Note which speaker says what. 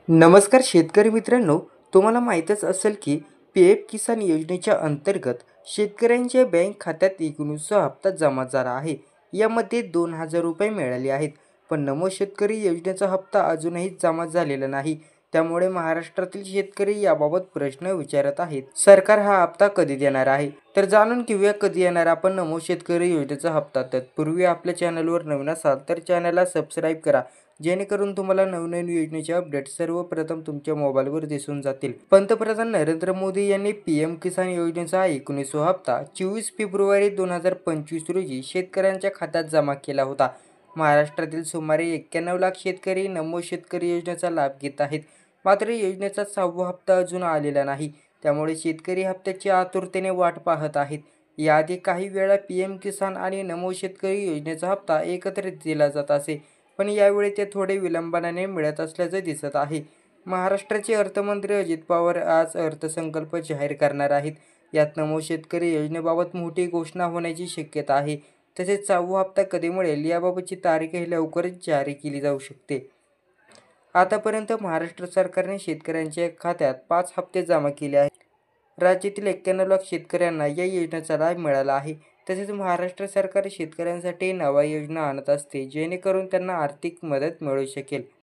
Speaker 1: नमस्कार शेतकरी मित्रांनो, तुम्हाला माहीतच असेल की पी-एम किसान योजनेच्या अंतर्गत शेतकऱ्यांच्या बँक खात्यात 19वा हप्ता जमा झाला आहे. यामध्ये 2,000 रुपये मिळाले आहेत. पण नमो शेतकरी योजनेचा हप्ता अजूनही जमा झालेला नाही. त्यामुळे महाराष्ट्रातील शेतकरी याबाबत प्रश्न विचारत आहेत. सरकार हा हप्ता कधी देणार आहे? तर जाणून घेऊया कधी येणार आपण नमो शेतकरी योजनेचा हप्ता. तत्पूर्वी आपल्या चॅनलवर नवीन असाल तर चॅनलला सबस्क्राईब करा, जेणेकरून तुम्हाला नवनवीन योजनेचे अपडेट सर्वप्रथम तुमच्या मोबाईलवर दिसून जातील. पंतप्रधान नरेंद्र मोदी यांनी पी-एम किसान योजनेचा 19वा हप्ता 24 फेब्रुवारी 2025 रोजी शेतकऱ्यांच्या खात्यात जमा केला होता. महाराष्ट्रातील सुमारे 91 लाख शेतकरी नमो शेतकरी योजनेचा लाभ घेत आहेत. मात्र योजनेचा 6वा हप्ता अजून आलेला नाही. त्यामुळे शेतकरी हप्त्याची आतुरतेने वाट पाहत आहेत. याआधी काही वेळा पी-एम किसान आणि नमो शेतकरी योजनेचा हप्ता एकत्रित दिला जात असे, पण यावेळी ते थोडे विलंबाने मिळत असल्याचे दिसत आहे. महाराष्ट्राचे अर्थमंत्री अजित पवार आज अर्थसंकल्प जाहीर करणार आहेत. यात नमो शेतकरी योजनेबाबत मोठी घोषणा होण्याची शक्यता आहे. तसेच 6वा हप्ता कधी मिळेल याबाबतची तारीखही लवकरच जाहीर केली जाऊ शकते. आतापर्यंत महाराष्ट्र सरकारने शेतकऱ्यांच्या खात्यात 5 हप्ते जमा केले आहेत. राज्यातील 91 लाख शेतकऱ्यांना या योजनेचा लाभ मिळाला आहे. तसेच महाराष्ट्र सरकार शेतकऱ्यांसाठी नव्या योजना आणत असते, जेणेकरून त्यांना आर्थिक मदत मिळू शकेल.